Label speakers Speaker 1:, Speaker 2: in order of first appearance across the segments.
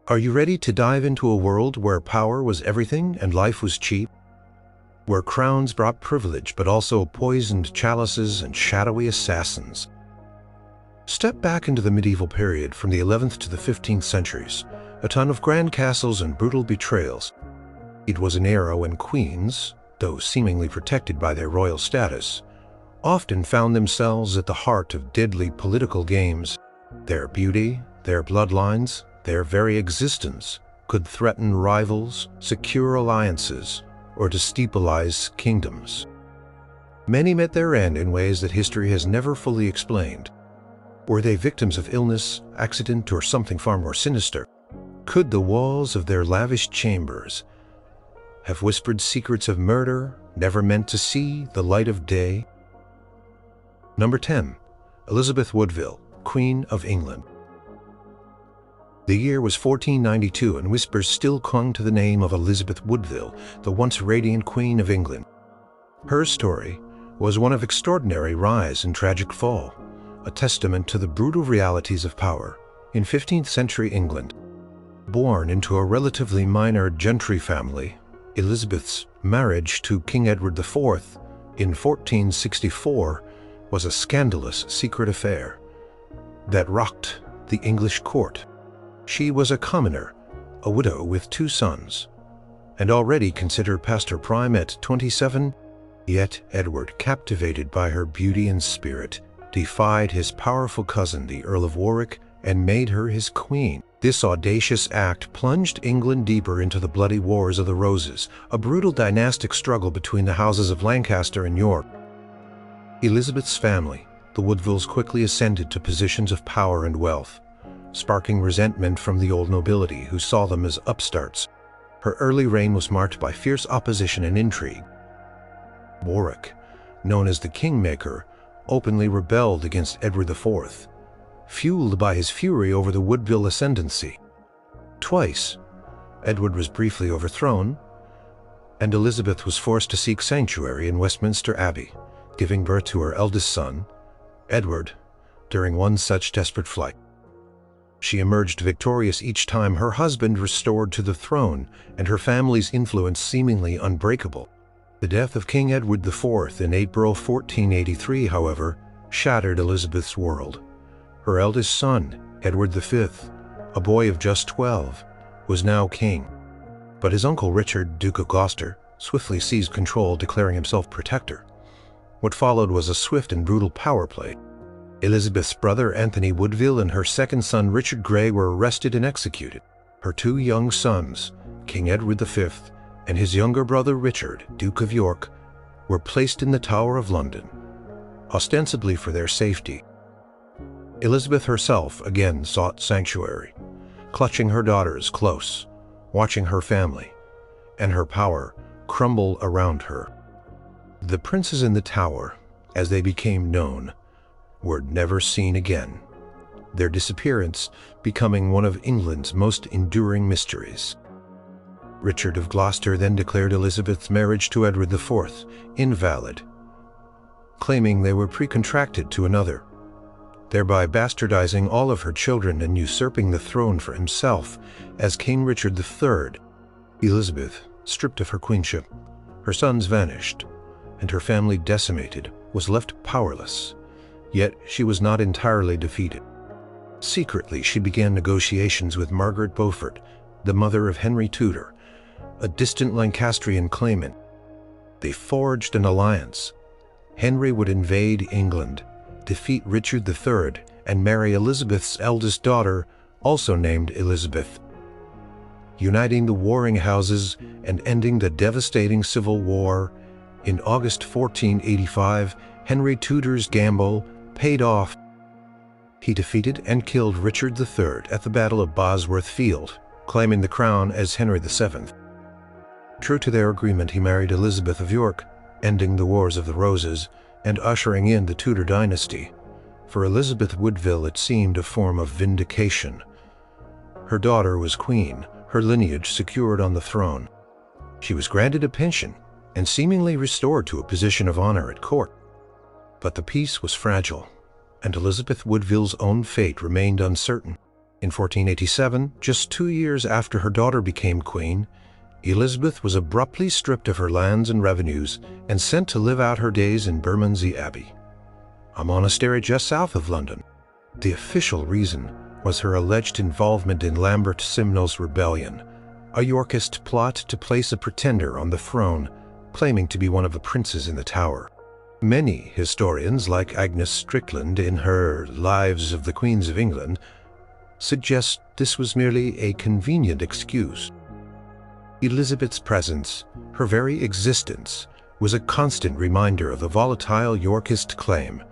Speaker 1: Are you ready to dive into a world where power was everything and life was cheap? Where crowns brought privilege but also poisoned chalices and shadowy assassins? Step back into the medieval period from the 11th to the 15th centuries, a ton of grand castles and brutal betrayals. It was an era when queens, though seemingly protected by their royal status, often found themselves at the heart of deadly political games. Their beauty, their bloodlines, their very existence could threaten rivals, secure alliances, or destabilize kingdoms. Many met their end in ways that history has never fully explained. Were they victims of illness, accident, or something far more sinister? Could the walls of their lavish chambers have whispered secrets of murder never meant to see the light of day? Number 10. Elizabeth Woodville, Queen of England. The year was 1492, and whispers still clung to the name of Elizabeth Woodville, the once radiant Queen of England. Her story was one of extraordinary rise and tragic fall, a testament to the brutal realities of power in 15th century England. Born into a relatively minor gentry family, Elizabeth's marriage to King Edward IV in 1464 was a scandalous secret affair that rocked the English court. She was a commoner, a widow with 2 sons, and already considered past her prime at 27, yet Edward, captivated by her beauty and spirit, defied his powerful cousin, the Earl of Warwick, and made her his queen. This audacious act plunged England deeper into the bloody Wars of the Roses, a brutal dynastic struggle between the houses of Lancaster and York. Elizabeth's family, the Woodvilles, quickly ascended to positions of power and wealth, sparking resentment from the old nobility who saw them as upstarts. Her early reign was marked by fierce opposition and intrigue. Warwick, known as the Kingmaker, openly rebelled against Edward IV, fueled by his fury over the Woodville ascendancy. Twice, Edward was briefly overthrown, and Elizabeth was forced to seek sanctuary in Westminster Abbey, giving birth to her eldest son, Edward, during one such desperate flight. She emerged victorious each time, her husband restored to the throne and her family's influence seemingly unbreakable. The death of King Edward IV in April 1483, however, shattered Elizabeth's world. Her eldest son, Edward V, a boy of just 12, was now king. But his uncle Richard, Duke of Gloucester, swiftly seized control, declaring himself protector. What followed was a swift and brutal power play. Elizabeth's brother Anthony Woodville and her second son Richard Grey were arrested and executed. Her 2 young sons, King Edward V and his younger brother Richard, Duke of York, were placed in the Tower of London, ostensibly for their safety. Elizabeth herself again sought sanctuary, clutching her daughters close, watching her family and her power crumble around her. The princes in the Tower, as they became known, were never seen again, their disappearance becoming one of England's most enduring mysteries. Richard of Gloucester then declared Elizabeth's marriage to Edward IV invalid, claiming they were pre-contracted to another, thereby bastardizing all of her children and usurping the throne for himself as King Richard III. Elizabeth, stripped of her queenship, her sons vanished, and her family decimated, was left powerless. Yet she was not entirely defeated. Secretly, she began negotiations with Margaret Beaufort, the mother of Henry Tudor, a distant Lancastrian claimant. They forged an alliance. Henry would invade England, defeat Richard III, and marry Elizabeth's eldest daughter, also named Elizabeth, uniting the warring houses and ending the devastating Civil War. In August 1485, Henry Tudor's gamble paid off. He defeated and killed Richard III at the Battle of Bosworth Field, claiming the crown as Henry VII. True to their agreement, he married Elizabeth of York, ending the Wars of the Roses and ushering in the Tudor dynasty. For Elizabeth Woodville, it seemed a form of vindication. Her daughter was queen, her lineage secured on the throne. She was granted a pension and seemingly restored to a position of honor at court. But the peace was fragile, and Elizabeth Woodville's own fate remained uncertain. In 1487, just 2 years after her daughter became queen, Elizabeth was abruptly stripped of her lands and revenues and sent to live out her days in Bermondsey Abbey, a monastery just south of London. The official reason was her alleged involvement in Lambert Simnel's rebellion, a Yorkist plot to place a pretender on the throne, claiming to be one of the princes in the Tower. Many historians, like Agnes Strickland in her Lives of the Queens of England, suggest this was merely a convenient excuse. Elizabeth's presence, her very existence, was a constant reminder of the volatile Yorkist claim,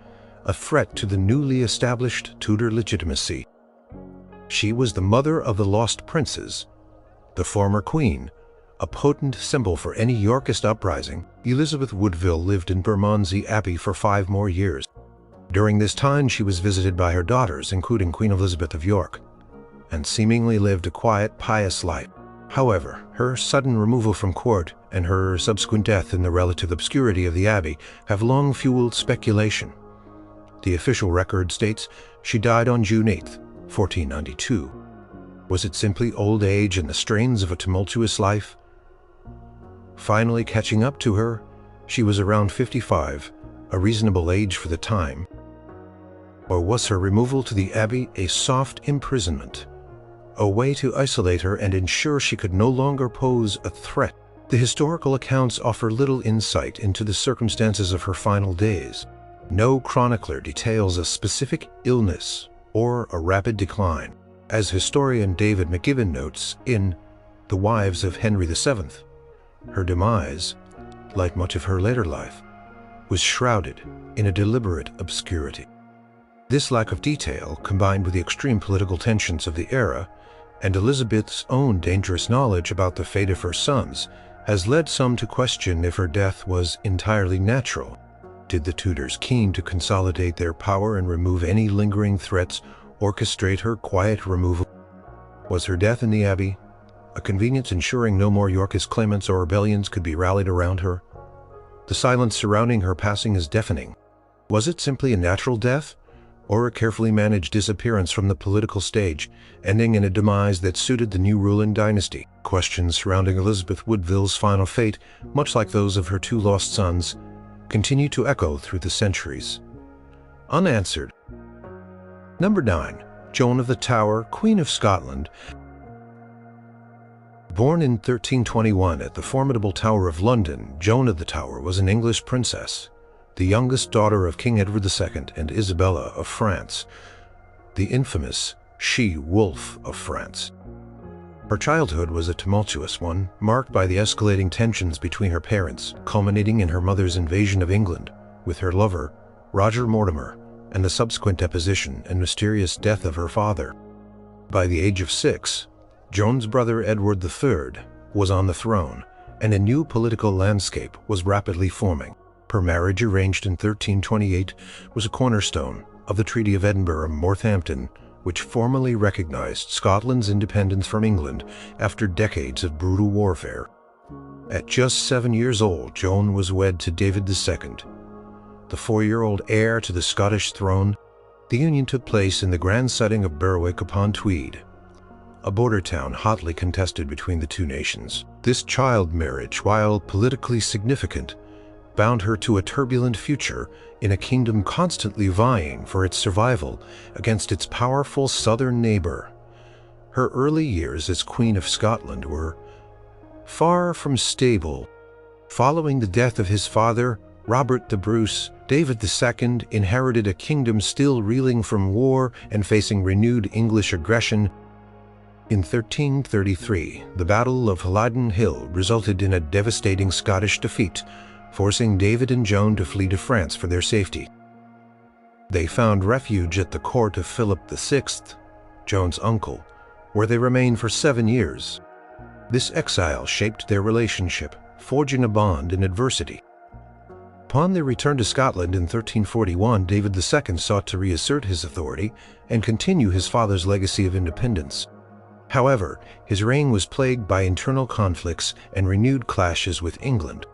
Speaker 1: a threat to the newly established Tudor legitimacy. She was the mother of the lost princes, the former queen, a potent symbol for any Yorkist uprising. Elizabeth Woodville lived in Bermondsey Abbey for 5 more years. During this time she was visited by her daughters, including Queen Elizabeth of York, and seemingly lived a quiet, pious life. However, her sudden removal from court and her subsequent death in the relative obscurity of the abbey have long fueled speculation. The official record states she died on June 8, 1492. Was it simply old age and the strains of a tumultuous life? Finally catching up to her, she was around 55, a reasonable age for the time. Or was her removal to the abbey a soft imprisonment, a way to isolate her and ensure she could no longer pose a threat? The historical accounts offer little insight into the circumstances of her final days. No chronicler details a specific illness or a rapid decline. As historian David McGibbon notes in The Wives of Henry VII, her demise, like much of her later life, was shrouded in a deliberate obscurity. This lack of detail, combined with the extreme political tensions of the era and Elizabeth's own dangerous knowledge about the fate of her sons, has led some to question if her death was entirely natural. Did the Tudors, keen to consolidate their power and remove any lingering threats, orchestrate her quiet removal? Was her death in the abbey a convenience ensuring no more Yorkist claimants or rebellions could be rallied around her? The silence surrounding her passing is deafening. Was it simply a natural death, or a carefully managed disappearance from the political stage, ending in a demise that suited the new ruling dynasty? Questions surrounding Elizabeth Woodville's final fate, much like those of her 2 lost sons, continue to echo through the centuries, unanswered. Number 9. Joan of the Tower, Queen of Scotland. Born in 1321 at the formidable Tower of London, Joan of the Tower was an English princess, the youngest daughter of King Edward II and Isabella of France, the infamous She-Wolf of France. Her childhood was a tumultuous one, marked by the escalating tensions between her parents, culminating in her mother's invasion of England with her lover, Roger Mortimer, and the subsequent deposition and mysterious death of her father. By the age of 6, Joan's brother Edward III was on the throne, and a new political landscape was rapidly forming. Her marriage, arranged in 1328, was a cornerstone of the Treaty of Edinburgh-Northampton, which formally recognized Scotland's independence from England after decades of brutal warfare. At just 7 years old, Joan was wed to David II, the 4-year-old heir to the Scottish throne. The union took place in the grand setting of Berwick-upon-Tweed, a border town hotly contested between the 2 nations. This child marriage, while politically significant, bound her to a turbulent future in a kingdom constantly vying for its survival against its powerful southern neighbor. Her early years as Queen of Scotland were far from stable. Following the death of his father, Robert the Bruce, David II inherited a kingdom still reeling from war and facing renewed English aggression. In 1333, the Battle of Culloden Hill resulted in a devastating Scottish defeat, forcing David and Joan to flee to France for their safety. They found refuge at the court of Philip VI, Joan's uncle, where they remained for 7 years. This exile shaped their relationship, forging a bond in adversity. Upon their return to Scotland in 1341, David II sought to reassert his authority and continue his father's legacy of independence. However, his reign was plagued by internal conflicts and renewed clashes with England.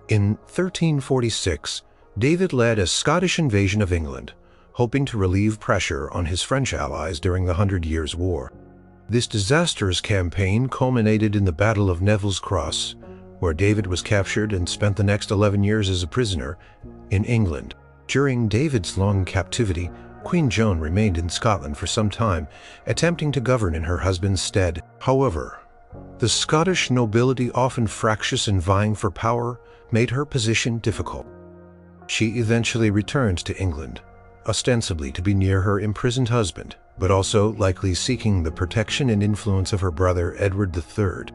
Speaker 1: In 1346, David led a Scottish invasion of England, hoping to relieve pressure on his French allies during the 100 Years' War. This disastrous campaign culminated in the Battle of Neville's Cross, where David was captured and spent the next 11 years as a prisoner in England. During David's long captivity, Queen Joan remained in Scotland for some time, attempting to govern in her husband's stead. However, the Scottish nobility, often fractious and vying for power, made her position difficult. She eventually returned to England, ostensibly to be near her imprisoned husband, but also likely seeking the protection and influence of her brother Edward III.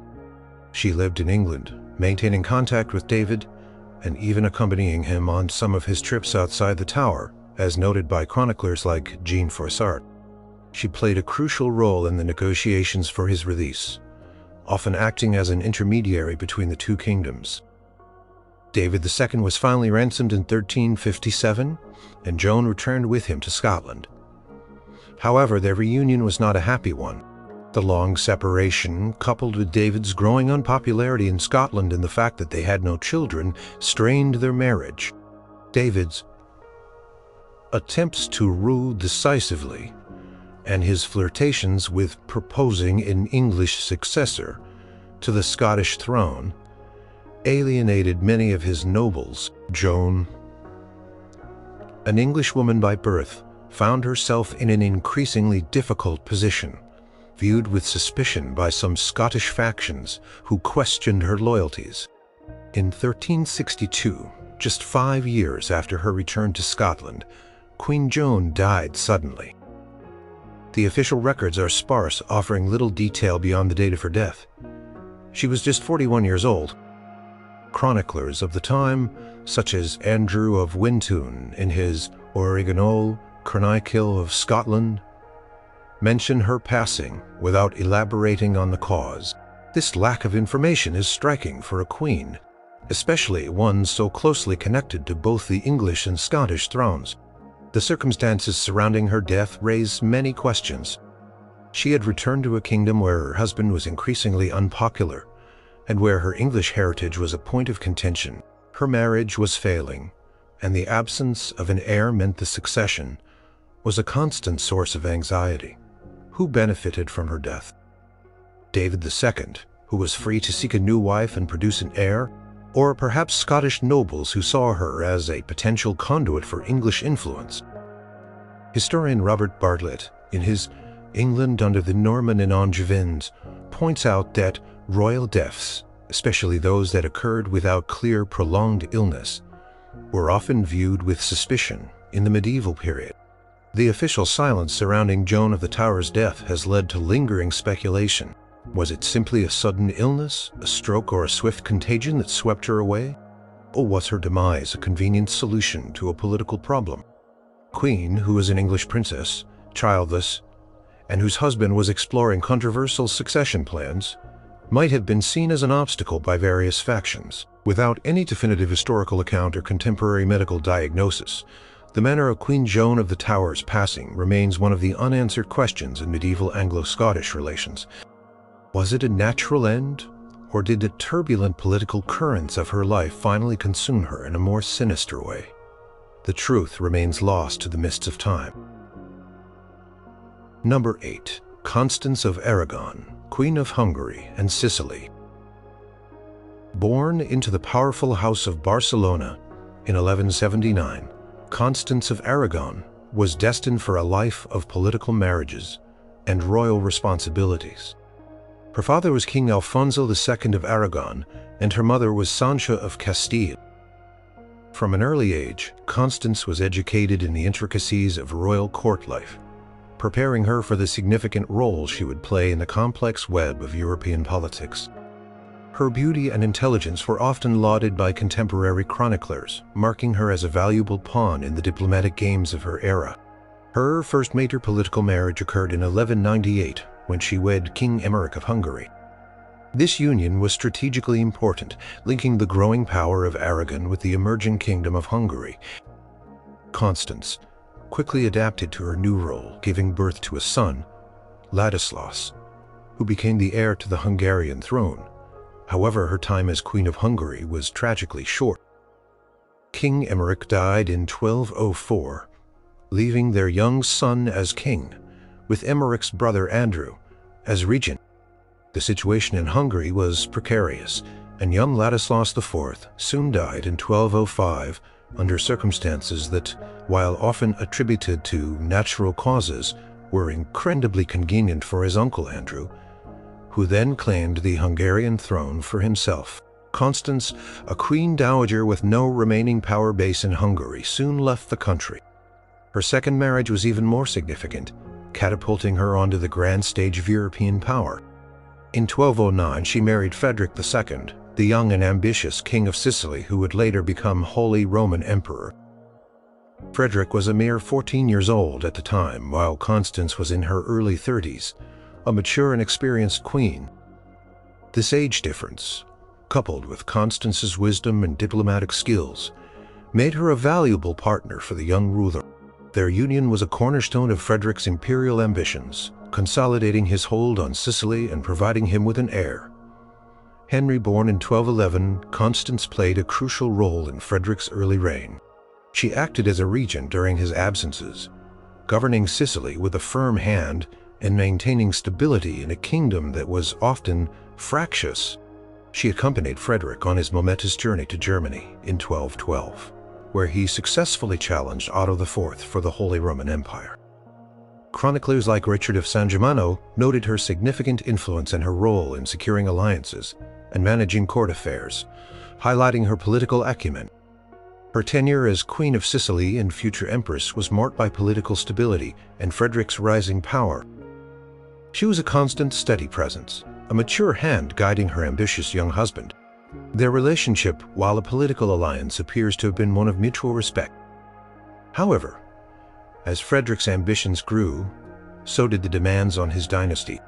Speaker 1: She lived in England, maintaining contact with David and even accompanying him on some of his trips outside the Tower, as noted by chroniclers like Jean Froissart. She played a crucial role in the negotiations for his release, often acting as an intermediary between the two kingdoms. David II was finally ransomed in 1357, and Joan returned with him to Scotland. However, their reunion was not a happy one. The long separation, coupled with David's growing unpopularity in Scotland and the fact that they had no children, strained their marriage. David's attempts to rule decisively and his flirtations with proposing an English successor to the Scottish throne alienated many of his nobles. Joan, an Englishwoman by birth, found herself in an increasingly difficult position, viewed with suspicion by some Scottish factions who questioned her loyalties. In 1362, just 5 years after her return to Scotland, Queen Joan died suddenly. The official records are sparse, offering little detail beyond the date of her death. She was just 41 years old. Chroniclers of the time, such as Andrew of Wintoun in his Original Chronicle of Scotland, mention her passing without elaborating on the cause. This lack of information is striking for a queen, especially one so closely connected to both the English and Scottish thrones. The circumstances surrounding her death raise many questions. She had returned to a kingdom where her husband was increasingly unpopular, and where her English heritage was a point of contention. Her marriage was failing, and the absence of an heir meant the succession was a constant source of anxiety. Who benefited from her death? David II, who was free to seek a new wife and produce an heir, or perhaps Scottish nobles who saw her as a potential conduit for English influence? Historian Robert Bartlett, in his England under the Norman and Angevins, points out that royal deaths, especially those that occurred without clear prolonged illness, were often viewed with suspicion in the medieval period. The official silence surrounding Joan of the Tower's death has led to lingering speculation. Was it simply a sudden illness, a stroke, or a swift contagion that swept her away? Or was her demise a convenient solution to a political problem? Queen, who was an English princess, childless, and whose husband was exploring controversial succession plans, might have been seen as an obstacle by various factions. Without any definitive historical account or contemporary medical diagnosis, the manner of Queen Joan of the Tower's passing remains one of the unanswered questions in medieval Anglo-Scottish relations. Was it a natural end, or did the turbulent political currents of her life finally consume her in a more sinister way? The truth remains lost to the mists of time. Number 8. Constance of Aragon, Queen of Hungary and Sicily. Born into the powerful House of Barcelona in 1179, Constance of Aragon was destined for a life of political marriages and royal responsibilities. Her father was King Alfonso II of Aragon, and her mother was Sancha of Castile. From an early age, Constance was educated in the intricacies of royal court life, preparing her for the significant role she would play in the complex web of European politics. Her beauty and intelligence were often lauded by contemporary chroniclers, marking her as a valuable pawn in the diplomatic games of her era. Her first major political marriage occurred in 1198, when she wed King Emeric of Hungary. This union was strategically important, linking the growing power of Aragon with the emerging kingdom of Hungary. Constance quickly adapted to her new role, giving birth to a son, Ladislaus, who became the heir to the Hungarian throne. However, her time as Queen of Hungary was tragically short. King Emeric died in 1204, leaving their young son as king, with Emeric's brother Andrew as regent. The situation in Hungary was precarious, and young Ladislaus IV soon died in 1205 under circumstances that, while often attributed to natural causes, were incredibly convenient for his uncle Andrew, who then claimed the Hungarian throne for himself. Constance, a queen dowager with no remaining power base in Hungary, soon left the country. Her second marriage was even more significant, catapulting her onto the grand stage of European power. In 1209, she married Frederick II, the young and ambitious King of Sicily who would later become Holy Roman Emperor. Frederick was a mere 14 years old at the time, while Constance was in her early 30s, a mature and experienced queen. This age difference, coupled with Constance's wisdom and diplomatic skills, made her a valuable partner for the young ruler. Their union was a cornerstone of Frederick's imperial ambitions, consolidating his hold on Sicily and providing him with an heir. Henry, born in 1211, Constance played a crucial role in Frederick's early reign. She acted as a regent during his absences, governing Sicily with a firm hand and maintaining stability in a kingdom that was often fractious. She accompanied Frederick on his momentous journey to Germany in 1212, where he successfully challenged Otto IV for the Holy Roman Empire. Chroniclers like Richard of San Germano noted her significant influence and her role in securing alliances and managing court affairs, highlighting her political acumen. Her tenure as Queen of Sicily and future Empress was marked by political stability and Frederick's rising power. She was a constant, steady presence, a mature hand guiding her ambitious young husband. Their relationship, while a political alliance, appears to have been one of mutual respect. However, as Frederick's ambitions grew, so did the demands on his dynasty.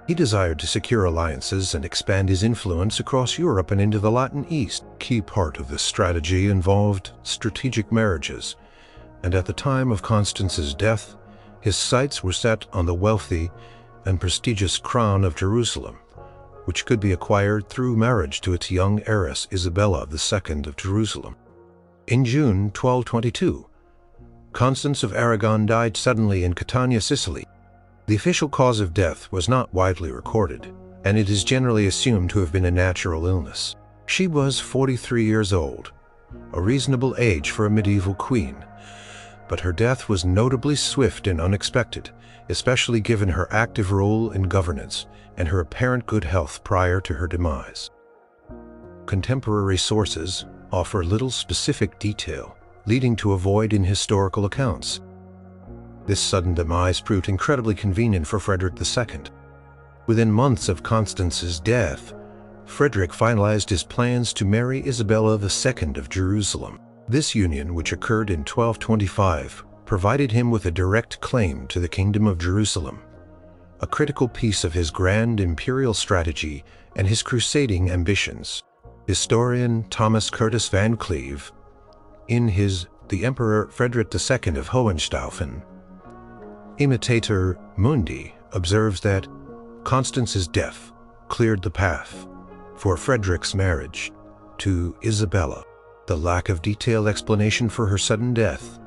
Speaker 1: He desired to secure alliances and expand his influence across Europe and into the Latin East. A key part of this strategy involved strategic marriages, and at the time of Constance's death, his sights were set on the wealthy and prestigious crown of Jerusalem, which could be acquired through marriage to its young heiress Isabella II of Jerusalem. In June 1222, Constance of Aragon died suddenly in Catania, Sicily. The official cause of death was not widely recorded, and it is generally assumed to have been a natural illness. She was 43 years old, a reasonable age for a medieval queen, but her death was notably swift and unexpected, especially given her active role in governance and her apparent good health prior to her demise. Contemporary sources offer little specific detail, leading to a void in historical accounts. This sudden demise proved incredibly convenient for Frederick II. Within months of Constance's death, Frederick finalized his plans to marry Isabella II of Jerusalem. This union, which occurred in 1225, provided him with a direct claim to the Kingdom of Jerusalem, a critical piece of his grand imperial strategy and his crusading ambitions. Historian Thomas Curtis Van Cleve, in his The Emperor Frederick II of Hohenstaufen, Imitator Mundi, observes that Constance's death cleared the path for Frederick's marriage to Isabella. The lack of detailed explanation for her sudden death,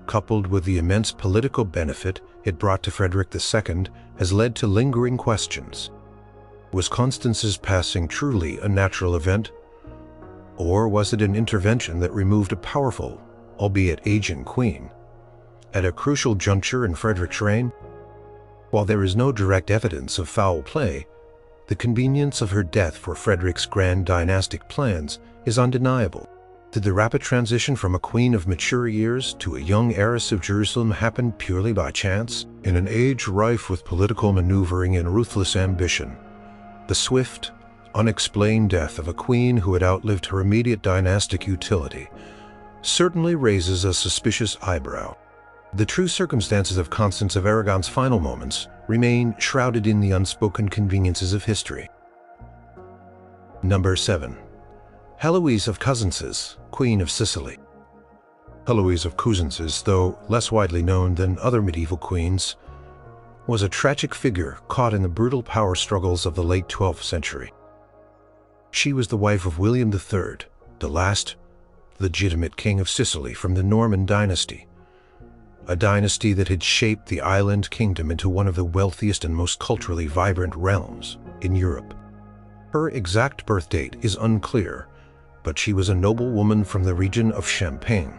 Speaker 1: coupled with the immense political benefit it brought to Frederick II, has led to lingering questions. Was Constance's passing truly a natural event, or was it an intervention that removed a powerful, albeit aging queen, at a crucial juncture in Frederick's reign? While there is no direct evidence of foul play, the convenience of her death for Frederick's grand dynastic plans is undeniable. Did the rapid transition from a queen of mature years to a young heiress of Jerusalem happen purely by chance? In an age rife with political maneuvering and ruthless ambition, the swift, unexplained death of a queen who had outlived her immediate dynastic utility certainly raises a suspicious eyebrow. The true circumstances of Constance of Aragon's final moments remain shrouded in the unspoken conveniences of history. Number 7. Heloise of Cosences, Queen of Sicily. Heloise of Cosences, though less widely known than other medieval queens, was a tragic figure caught in the brutal power struggles of the late 12th century. She was the wife of William III, the last legitimate king of Sicily from the Norman dynasty. a dynasty that had shaped the island kingdom into one of the wealthiest and most culturally vibrant realms in Europe. Her exact birth date is unclear, but she was a noble woman from the region of Champagne,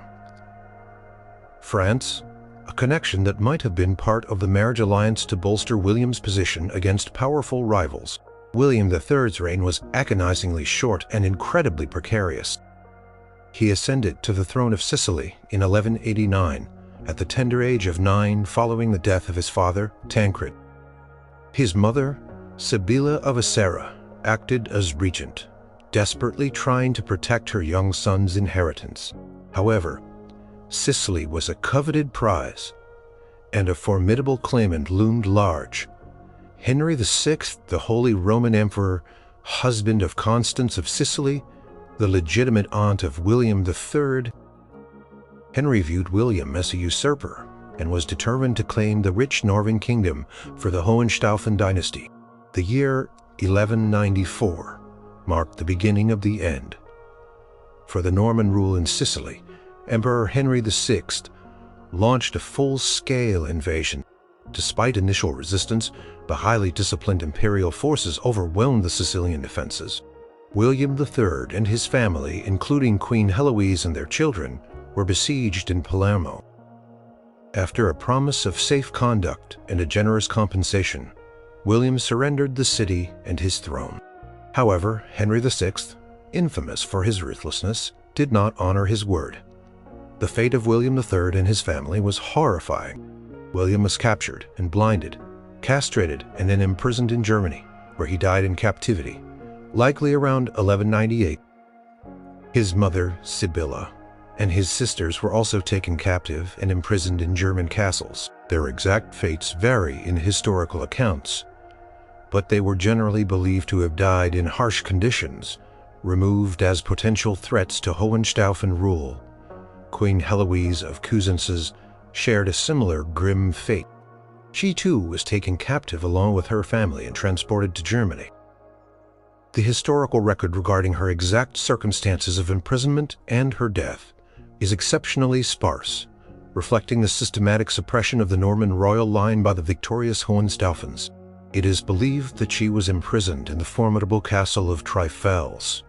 Speaker 1: France, a connection that might have been part of the marriage alliance to bolster William's position against powerful rivals. William III's reign was agonizingly short and incredibly precarious. He ascended to the throne of Sicily in 1189, at the tender age of 9 following the death of his father, Tancred. His mother, Sibylla of Acera, acted as regent, desperately trying to protect her young son's inheritance. However, Sicily was a coveted prize, and a formidable claimant loomed large. Henry VI, the Holy Roman Emperor, husband of Constance of Sicily, the legitimate aunt of William III. Henry viewed William as a usurper and was determined to claim the rich Northern kingdom for the Hohenstaufen dynasty. The year 1194 marked the beginning of the end. For the Norman rule in Sicily, Emperor Henry VI launched a full-scale invasion. Despite initial resistance, the highly disciplined imperial forces overwhelmed the Sicilian defenses. William III and his family, including Queen Heloise and their children, were besieged in Palermo. After a promise of safe conduct and a generous compensation, William surrendered the city and his throne. However, Henry VI, infamous for his ruthlessness, did not honor his word. The fate of William III and his family was horrifying. William was captured and blinded, castrated, and then imprisoned in Germany, where he died in captivity, likely around 1198. His mother, Sibylla, and his sisters were also taken captive and imprisoned in German castles. Their exact fates vary in historical accounts, but they were generally believed to have died in harsh conditions, removed as potential threats to Hohenstaufen rule. Queen Heloise of Cosences shared a similar grim fate. She too was taken captive along with her family and transported to Germany. The historical record regarding her exact circumstances of imprisonment and her death is exceptionally sparse, reflecting the systematic suppression of the Norman royal line by the victorious Hohenstaufens. It is believed that she was imprisoned in the formidable castle of Trifels,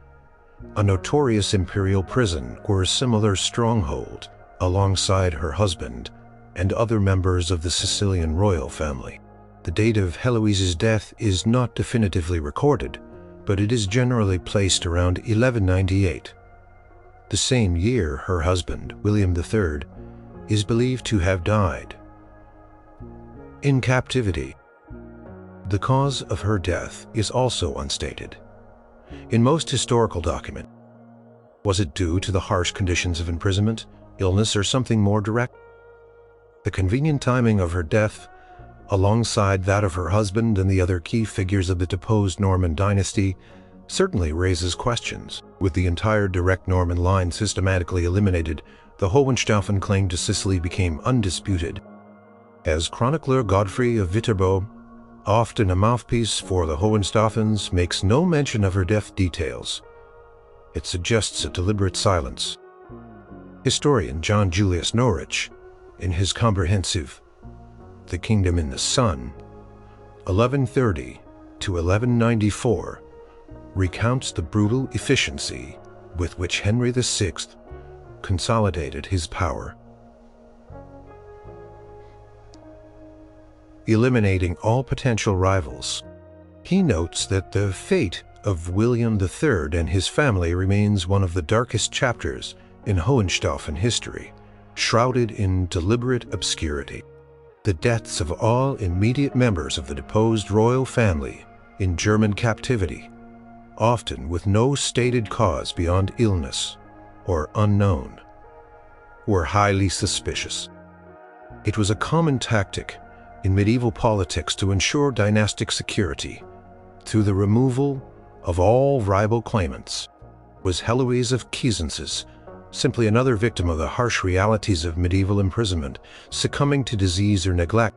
Speaker 1: a notorious imperial prison or a similar stronghold, alongside her husband and other members of the Sicilian royal family. The date of Heloise's death is not definitively recorded, but it is generally placed around 1198. The same year, her husband, William III, is believed to have died in captivity. The cause of her death is also unstated. In most historical documents, was it due to the harsh conditions of imprisonment, illness, or something more direct? The convenient timing of her death, alongside that of her husband and the other key figures of the deposed Norman dynasty, certainly raises questions. With the entire direct Norman line systematically eliminated, the Hohenstaufen claim to Sicily became undisputed. As chronicler Godfrey of Viterbo, often a mouthpiece for the Hohenstaufens, makes no mention of her death details, it suggests a deliberate silence. Historian John Julius Norwich, in his comprehensive The Kingdom in the Sun, 1130 to 1194, recounts the brutal efficiency with which Henry VI consolidated his power, eliminating all potential rivals. He notes that the fate of William III and his family remains one of the darkest chapters in Hohenstaufen history, shrouded in deliberate obscurity. The deaths of all immediate members of the deposed royal family in German captivity, often with no stated cause beyond illness or unknown, were highly suspicious. It was a common tactic in medieval politics to ensure dynastic security through the removal of all rival claimants. Was Heloise of Cosences simply another victim of the harsh realities of medieval imprisonment, succumbing to disease or neglect?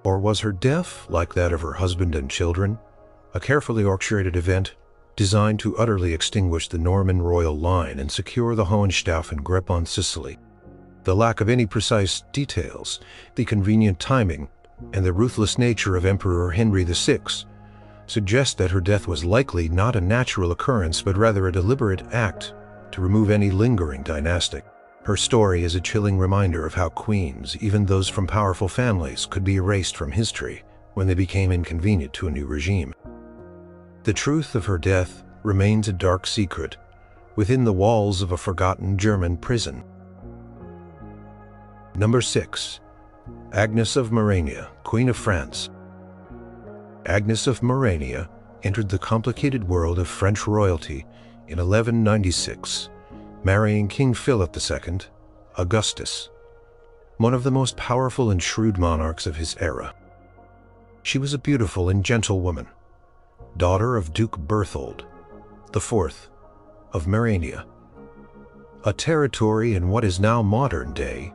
Speaker 1: Or was her death, like that of her husband and children, a carefully orchestrated event designed to utterly extinguish the Norman royal line and secure the Hohenstaufen grip on Sicily? The lack of any precise details, the convenient timing, and the ruthless nature of Emperor Henry VI suggest that her death was likely not a natural occurrence but rather a deliberate act to remove any lingering dynastic. Her story is a chilling reminder of how queens, even those from powerful families, could be erased from history when they became inconvenient to a new regime. The truth of her death remains a dark secret within the walls of a forgotten German prison. Number 6. Agnes of Morenia, Queen of France. Agnes of Morenia entered the complicated world of French royalty in 1196, marrying King Philip II, Augustus, one of the most powerful and shrewd monarchs of his era. She was a beautiful and gentle woman, daughter of Duke Berthold IV of Morenia, a territory in what is now modern-day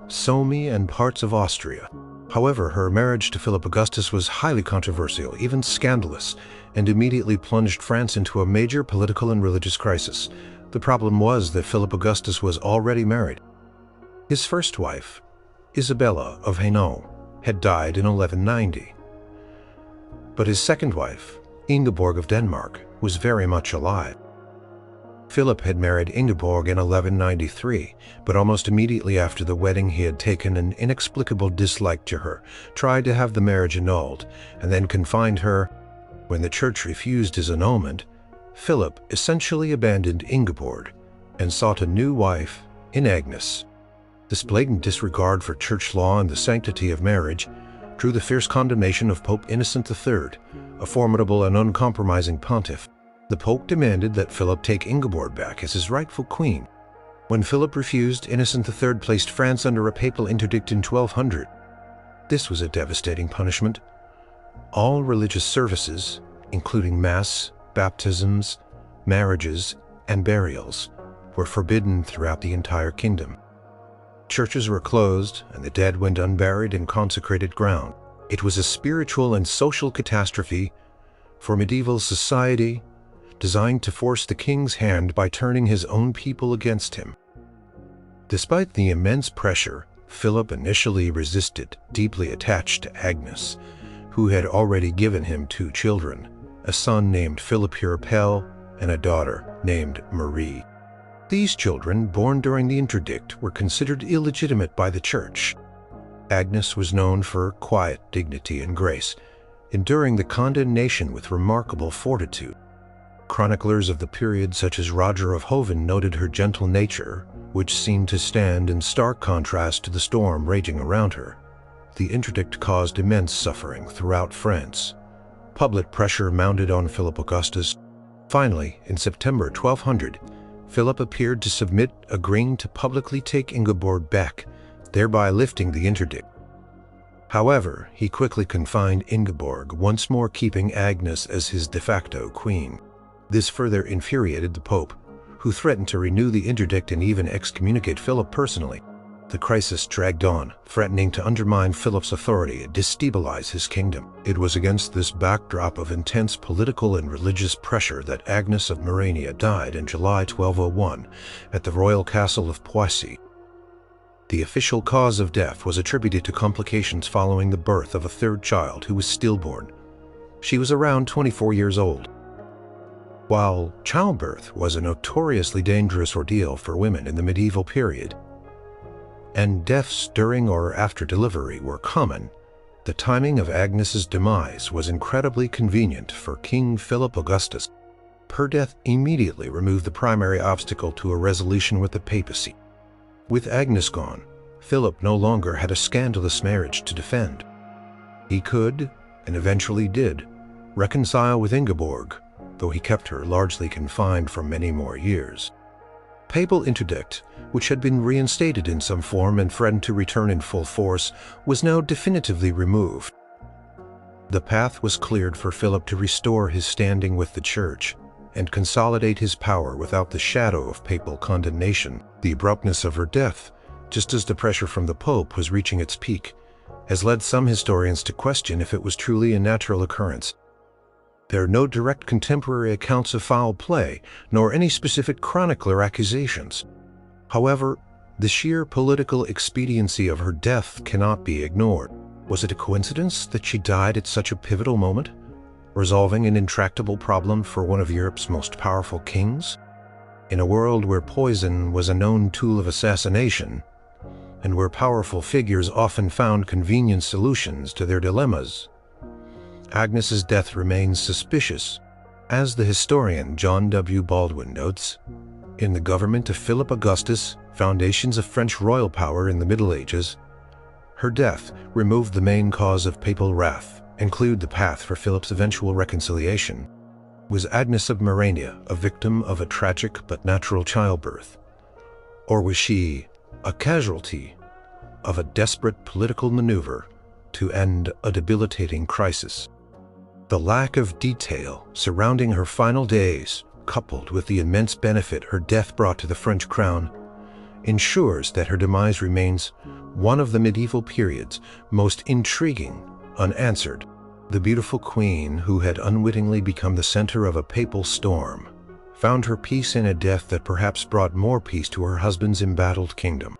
Speaker 1: Somme and parts of Austria. However, her marriage to Philip Augustus was highly controversial, even scandalous, and immediately plunged France into a major political and religious crisis. The problem was that Philip Augustus was already married. His first wife, Isabella of Hainaut, had died in 1190. But his second wife, Ingeborg of Denmark, was very much alive. Philip had married Ingeborg in 1193, but almost immediately after the wedding he had taken an inexplicable dislike to her, tried to have the marriage annulled, and then confined her. When the church refused his annulment, Philip essentially abandoned Ingeborg and sought a new wife in Agnes. This blatant disregard for church law and the sanctity of marriage drew the fierce condemnation of Pope Innocent III, a formidable and uncompromising pontiff. The Pope demanded that Philip take Ingeborg back as his rightful queen. When Philip refused, Innocent III placed France under a papal interdict in 1200. This was a devastating punishment. All religious services, including Mass, baptisms, marriages, and burials, were forbidden throughout the entire kingdom. Churches were closed, and the dead went unburied in consecrated ground. It was a spiritual and social catastrophe for medieval society, designed to force the king's hand by turning his own people against him. Despite the immense pressure, Philip initially resisted, deeply attached to Agnes, who had already given him 2 children, a son named Philip Pell and a daughter named Marie. These children, born during the interdict, were considered illegitimate by the church. Agnes was known for quiet dignity and grace, enduring the condemnation with remarkable fortitude. Chroniclers of the period such as Roger of Hoven noted her gentle nature, which seemed to stand in stark contrast to the storm raging around her. The interdict caused immense suffering throughout France. Public pressure mounted on Philip Augustus. Finally, in September 1200, Philip appeared to submit, agreeing to publicly take Ingeborg back, thereby lifting the interdict. However, he quickly confined Ingeborg, once more keeping Agnes as his de facto queen. This further infuriated the Pope, who threatened to renew the interdict and even excommunicate Philip personally. The crisis dragged on, threatening to undermine Philip's authority and destabilize his kingdom. It was against this backdrop of intense political and religious pressure that Agnes of Morenia died in July 1201 at the royal castle of Poissy. The official cause of death was attributed to complications following the birth of a 3rd child who was stillborn. She was around 24 years old. While childbirth was a notoriously dangerous ordeal for women in the medieval period, and deaths during or after delivery were common, the timing of Agnes's demise was incredibly convenient for King Philip Augustus. Her death immediately removed the primary obstacle to a resolution with the papacy. With Agnes gone, Philip no longer had a scandalous marriage to defend. He could, and eventually did, reconcile with Ingeborg, though he kept her largely confined for many more years. Papal interdict, which had been reinstated in some form and threatened to return in full force, was now definitively removed. The path was cleared for Philip to restore his standing with the Church and consolidate his power without the shadow of papal condemnation. The abruptness of her death, just as the pressure from the Pope was reaching its peak, has led some historians to question if it was truly a natural occurrence. There are no direct contemporary accounts of foul play, nor any specific chronicler accusations. However, The sheer political expediency of her death cannot be ignored. Was it a coincidence that she died at such a pivotal moment, resolving an intractable problem for one of Europe's most powerful kings? In a world where poison was a known tool of assassination, and where powerful figures often found convenient solutions to their dilemmas, Agnes's death remains suspicious. As the historian John W. Baldwin notes, in the government of Philip Augustus, foundations of French royal power in the Middle Ages, her death removed the main cause of papal wrath and cleared the path for Philip's eventual reconciliation. Was Agnes of Morenia a victim of a tragic but natural childbirth? Or was she a casualty of a desperate political maneuver to end a debilitating crisis? The lack of detail surrounding her final days, coupled with the immense benefit her death brought to the French crown, ensures that her demise remains one of the medieval period's most intriguing unanswered. The beautiful queen, who had unwittingly become the center of a papal storm, found her peace in a death that perhaps brought more peace to her husband's embattled kingdom.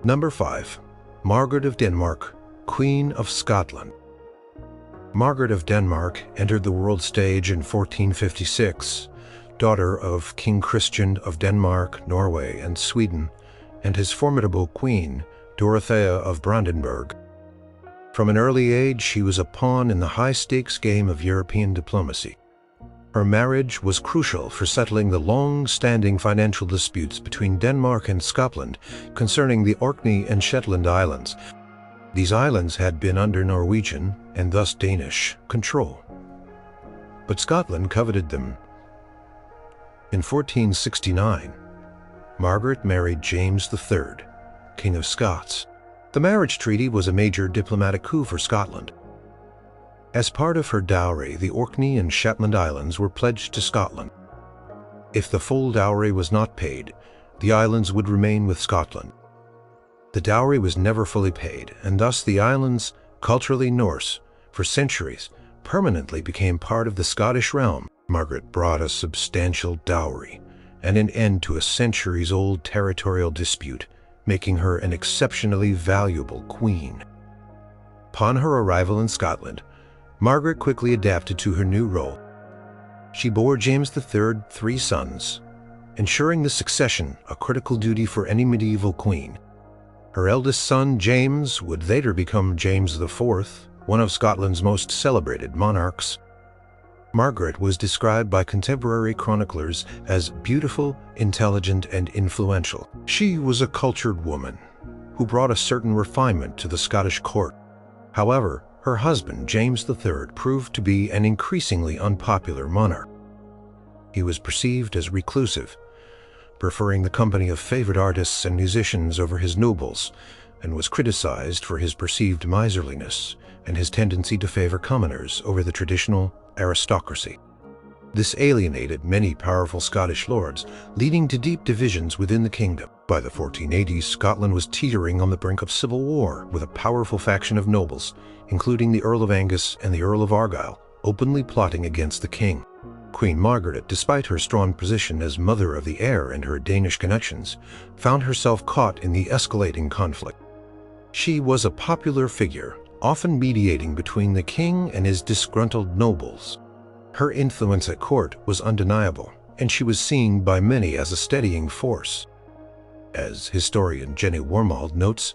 Speaker 1: Number 5. Margaret of Denmark, Queen of Scotland. Margaret of Denmark entered the world stage in 1456, daughter of King Christian of Denmark, Norway, and Sweden, and his formidable queen, Dorothea of Brandenburg. From an early age, she was a pawn in the high-stakes game of European diplomacy. Her marriage was crucial for settling the long-standing financial disputes between Denmark and Scotland concerning the Orkney and Shetland Islands. These islands had been under Norwegian, and thus Danish, control. But Scotland coveted them. In 1469, Margaret married James III, King of Scots. The marriage treaty was a major diplomatic coup for Scotland. As part of her dowry, the Orkney and Shetland Islands were pledged to Scotland. If the full dowry was not paid, the islands would remain with Scotland. The dowry was never fully paid, and thus the islands, culturally Norse, for centuries, permanently became part of the Scottish realm. Margaret brought a substantial dowry and an end to a centuries-old territorial dispute, making her an exceptionally valuable queen. Upon her arrival in Scotland, Margaret quickly adapted to her new role. She bore James III 3 sons, ensuring the succession a critical duty for any medieval queen. Her eldest son, James, would later become James IV, one of Scotland's most celebrated monarchs. Margaret was described by contemporary chroniclers as beautiful, intelligent, and influential. She was a cultured woman who brought a certain refinement to the Scottish court. However, her husband, James III, proved to be an increasingly unpopular monarch. He was perceived as reclusive, preferring the company of favorite artists and musicians over his nobles, and was criticized for his perceived miserliness and his tendency to favor commoners over the traditional aristocracy. This alienated many powerful Scottish lords, leading to deep divisions within the kingdom. By the 1480s, Scotland was teetering on the brink of civil war, with a powerful faction of nobles, including the Earl of Angus and the Earl of Argyll, openly plotting against the king. Queen Margaret, despite her strong position as mother of the heir and her Danish connections, found herself caught in the escalating conflict. She was a popular figure, often mediating between the king and his disgruntled nobles. Her influence at court was undeniable, and she was seen by many as a steadying force. As historian Jenny Wormald notes,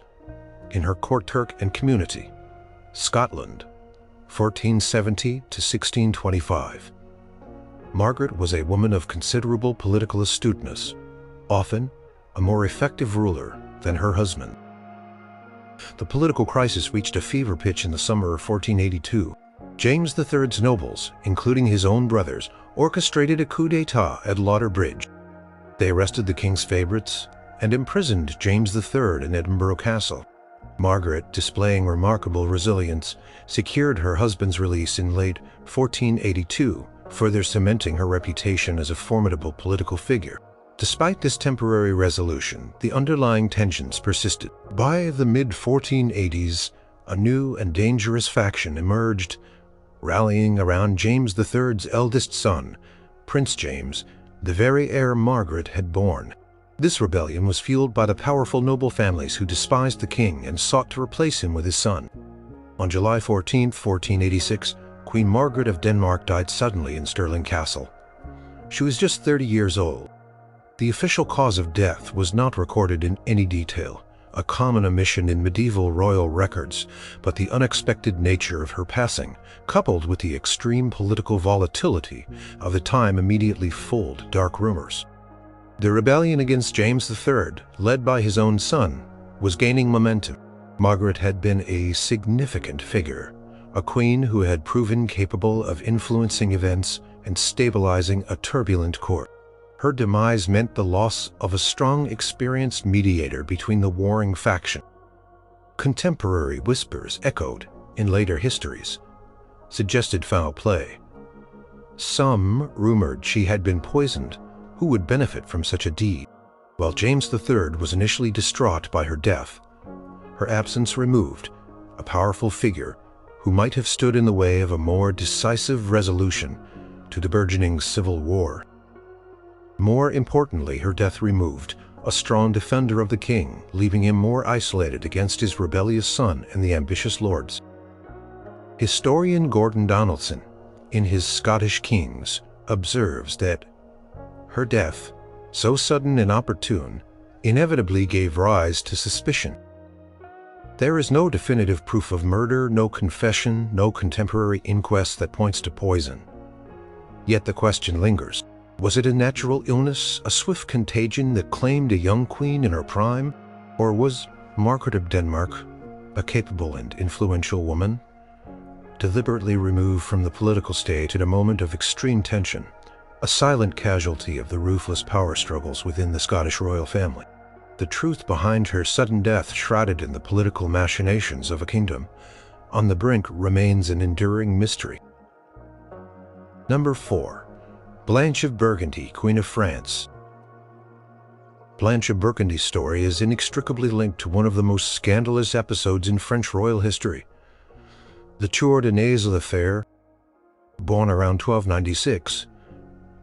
Speaker 1: in her Court Turk and Community, Scotland, 1470 to 1625, Margaret was a woman of considerable political astuteness, often a more effective ruler than her husband. The political crisis reached a fever pitch in the summer of 1482. James III's nobles, including his own brothers, orchestrated a coup d'etat at Lauder Bridge. They arrested the king's favorites and imprisoned James III in Edinburgh Castle. Margaret, displaying remarkable resilience, secured her husband's release in late 1482, further cementing her reputation as a formidable political figure. Despite this temporary resolution, the underlying tensions persisted. By the mid-1480s, a new and dangerous faction emerged, rallying around James III's eldest son, Prince James, the very heir Margaret had borne. This rebellion was fueled by the powerful noble families who despised the king and sought to replace him with his son. On July 14, 1486, Queen Margaret of Denmark died suddenly in Stirling Castle. She was just 30 years old. The official cause of death was not recorded in any detail, a common omission in medieval royal records, but the unexpected nature of her passing, coupled with the extreme political volatility of the time, immediately fueled dark rumors. The rebellion against James III, led by his own son, was gaining momentum. Margaret had been a significant figure, a queen who had proven capable of influencing events and stabilizing a turbulent court. Her demise meant the loss of a strong, experienced mediator between the warring factions. Contemporary whispers echoed in later histories, suggested foul play. Some rumored she had been poisoned. Who would benefit from such a deed? While James III was initially distraught by her death, her absence removed a powerful figure who might have stood in the way of a more decisive resolution to the burgeoning civil war. More importantly, her death removed a strong defender of the king, leaving him more isolated against his rebellious son and the ambitious lords. Historian Gordon Donaldson, in his Scottish Kings, observes that her death, so sudden and opportune, inevitably gave rise to suspicion. There is no definitive proof of murder, no confession, no contemporary inquest that points to poison. Yet the question lingers. Was it a natural illness, a swift contagion that claimed a young queen in her prime? Or was Margaret of Denmark, a capable and influential woman, deliberately removed from the political stage at a moment of extreme tension, a silent casualty of the ruthless power struggles within the Scottish royal family? The truth behind her sudden death, shrouded in the political machinations of a kingdom on the brink, remains an enduring mystery. Number 4. Blanch of Burgundy, Queen of France. Blanch of Burgundy's story is inextricably linked to one of the most scandalous episodes in French royal history. The Tour de Nesle affair. Born around 1296,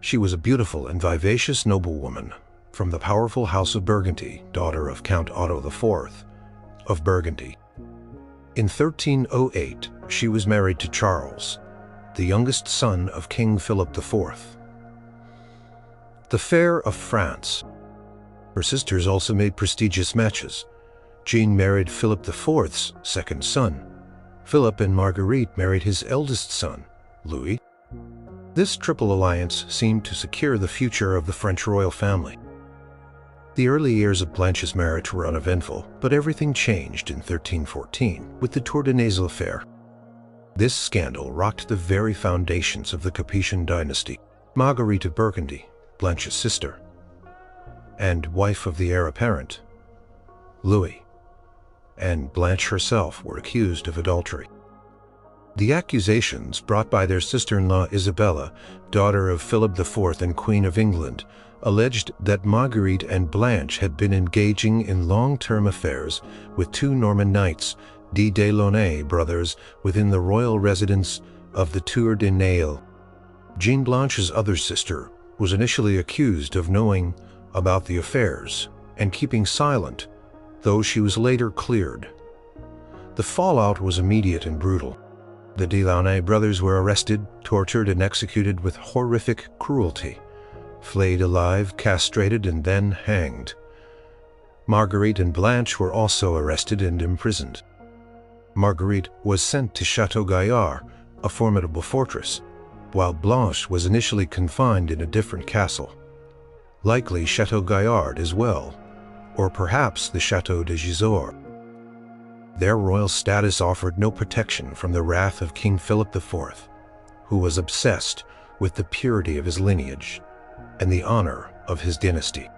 Speaker 1: she was a beautiful and vivacious noblewoman from the powerful House of Burgundy, daughter of Count Otto IV of Burgundy. In 1308, she was married to Charles, the youngest son of King Philip IV. The Fair of France. Her sisters also made prestigious matches. Jean married Philip IV's second son. Philip and Marguerite married his eldest son, Louis. This triple alliance seemed to secure the future of the French royal family. The early years of Blanche's marriage were uneventful, but everything changed in 1314 with the Tour de Nesle affair. This scandal rocked the very foundations of the Capetian dynasty. Marguerite of Burgundy, Blanche's sister, and wife of the heir apparent, Louis, and Blanche herself were accused of adultery. The accusations brought by their sister-in-law Isabella, daughter of Philip IV and Queen of England, alleged that Marguerite and Blanche had been engaging in long-term affairs with two Norman knights, de Delaunay brothers, within the royal residence of the Tour de Nesle. Jean Blanche's other sister was initially accused of knowing about the affairs and keeping silent, though she was later cleared. The fallout was immediate and brutal. The Delaunay brothers were arrested, tortured, and executed with horrific cruelty, flayed alive, castrated, and then hanged. Marguerite and Blanche were also arrested and imprisoned. Marguerite was sent to Château Gaillard, a formidable fortress, while Blanche was initially confined in a different castle, likely Château Gaillard as well, or perhaps the Château de Gisors. Their royal status offered no protection from the wrath of King Philip IV, who was obsessed with the purity of his lineage and the honor of his dynasty.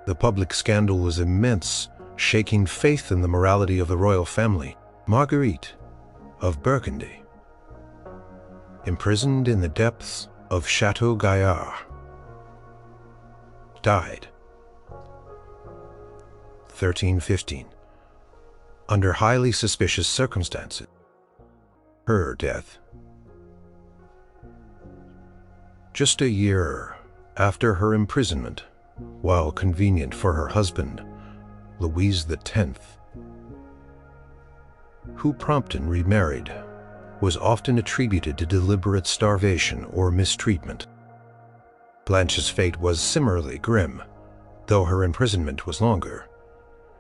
Speaker 1: The public scandal was immense, shaking faith in the morality of the royal family. Marguerite of Burgundy, imprisoned in the depths of Château Gaillard, died 1315 under highly suspicious circumstances. Her death, just a year after her imprisonment, while convenient for her husband, Louis X, who promptly remarried, was often attributed to deliberate starvation or mistreatment. Blanche's fate was similarly grim, though her imprisonment was longer.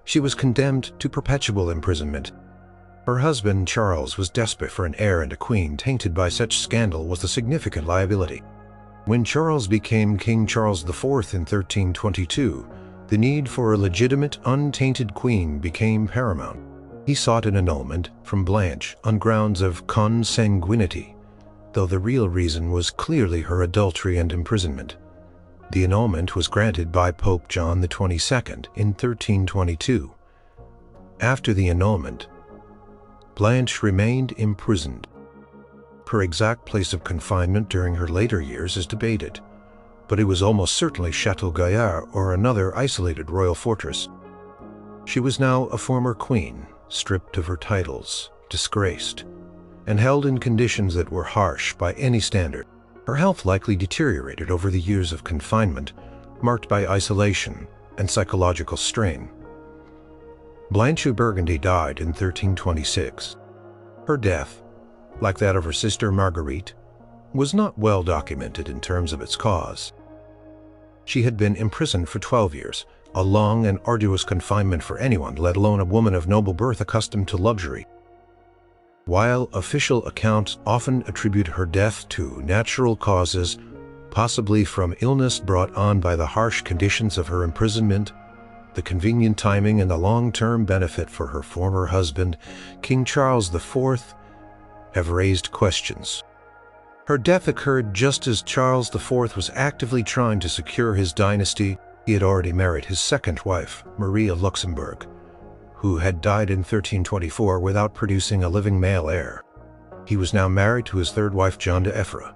Speaker 1: She was condemned to perpetual imprisonment. Her husband, Charles, was desperate for an heir, and a queen tainted by such scandal was a significant liability. When Charles became King Charles IV in 1322, the need for a legitimate, untainted queen became paramount. He sought an annulment from Blanche on grounds of consanguinity, though the real reason was clearly her adultery and imprisonment. The annulment was granted by Pope John XXII in 1322. After the annulment, Blanche remained imprisoned. Her exact place of confinement during her later years is debated, but it was almost certainly Château Gaillard or another isolated royal fortress. She was now a former queen, stripped of her titles, disgraced, and held in conditions that were harsh by any standard. Her health likely deteriorated over the years of confinement, marked by isolation and psychological strain. Blanch of Burgundy died in 1326. Her death, like that of her sister Margaret, was not well documented in terms of its cause. She had been imprisoned for 12 years, a long and arduous confinement for anyone, let alone a woman of noble birth accustomed to luxury. While official accounts often attribute her death to natural causes, possibly from illness brought on by the harsh conditions of her imprisonment, the convenient timing and the long-term benefit for her former husband, King Charles IV, have raised questions. Her death occurred just as Charles IV was actively trying to secure his dynasty. He had already married his second wife, Marie of Luxembourg, who had died in 1324 without producing a living male heir. He was now married to his third wife, Joan d'Effre,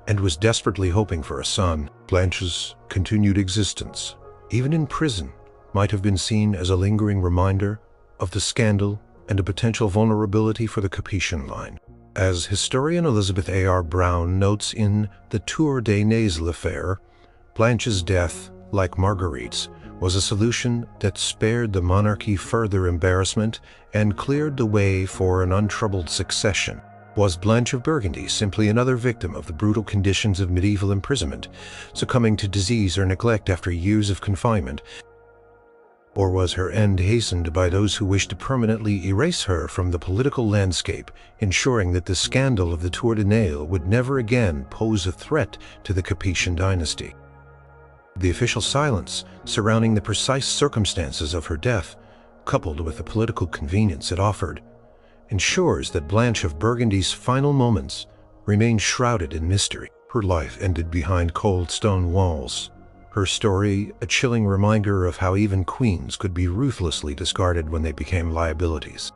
Speaker 1: and was desperately hoping for a son. Blanche's continued existence, even in prison, might have been seen as a lingering reminder of the scandal and a potential vulnerability for the Capetian line. As historian Elizabeth A.R. Brown notes in the Tour des Nez affair, Blanche's death, like Marguerite's, was a solution that spared the monarchy further embarrassment and cleared the way for an untroubled succession. Was Blanch of Burgundy simply another victim of the brutal conditions of medieval imprisonment, succumbing to disease or neglect after years of confinement? Or was her end hastened by those who wished to permanently erase her from the political landscape, ensuring that the scandal of the Tour de Nesle would never again pose a threat to the Capetian dynasty? The official silence surrounding the precise circumstances of her death, coupled with the political convenience it offered, ensures that Blanche of Burgundy's final moments remain shrouded in mystery. Her life ended behind cold stone walls. Her story, a chilling reminder of how even queens could be ruthlessly discarded when they became liabilities.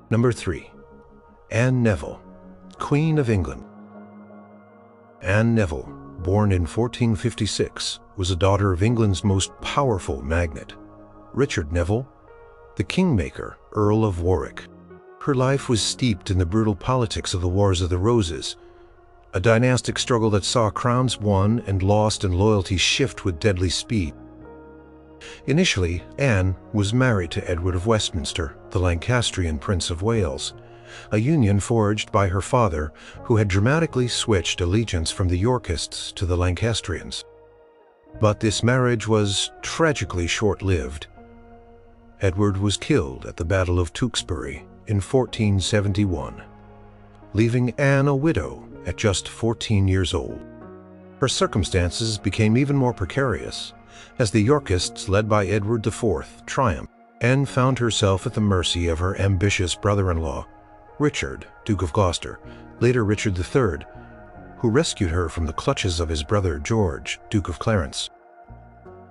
Speaker 1: Number 3. Anne Neville, Queen of England. Anne Neville, born in 1456, was a daughter of England's most powerful magnate, Richard Neville, the Kingmaker, Earl of Warwick. Her life was steeped in the brutal politics of the Wars of the Roses, a dynastic struggle that saw crowns won and lost and loyalties shift with deadly speed. Initially, Anne was married to Edward of Westminster, the Lancastrian Prince of Wales, a union forged by her father, who had dramatically switched allegiance from the Yorkists to the Lancastrians. But this marriage was tragically short-lived. Edward was killed at the Battle of Tewkesbury in 1471, leaving Anne a widow at just 14 years old. Her circumstances became even more precarious as the Yorkists, led by Edward IV, triumphed. Anne found herself at the mercy of her ambitious brother-in-law, Richard, Duke of Gloucester, later Richard III, who rescued her from the clutches of his brother George, Duke of Clarence.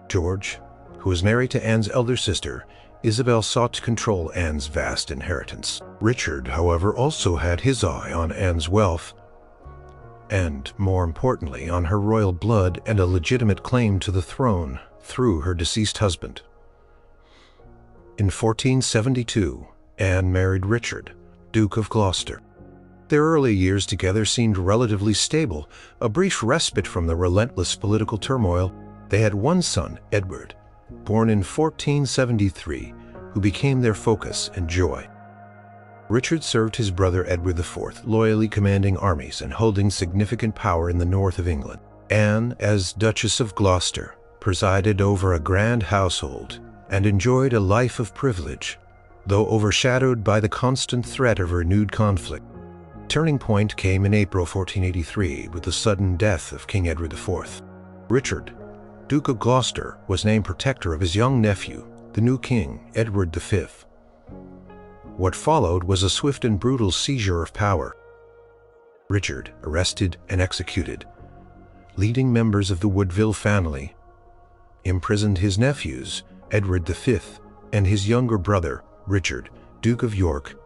Speaker 1: George, who was married to Anne's elder sister, Isabel, sought to control Anne's vast inheritance. Richard, however, also had his eye on Anne's wealth, and, more importantly, on her royal blood and a legitimate claim to the throne through her deceased husband. In 1472, Anne married Richard, Duke of Gloucester. Their early years together seemed relatively stable, a brief respite from the relentless political turmoil. They had one son, Edward, born in 1473, who became their focus and joy. Richard served his brother Edward IV, loyally commanding armies and holding significant power in the north of England. Anne, as Duchess of Gloucester, presided over a grand household and enjoyed a life of privilege, though overshadowed by the constant threat of renewed conflict. Turning point came in April 1483 with the sudden death of King Edward IV. Richard, Duke of Gloucester, was named protector of his young nephew, the new king, Edward V. What followed was a swift and brutal seizure of power. Richard arrested and executed leading members of the Woodville family, imprisoned his nephews, Edward V, and his younger brother, Richard, Duke of York,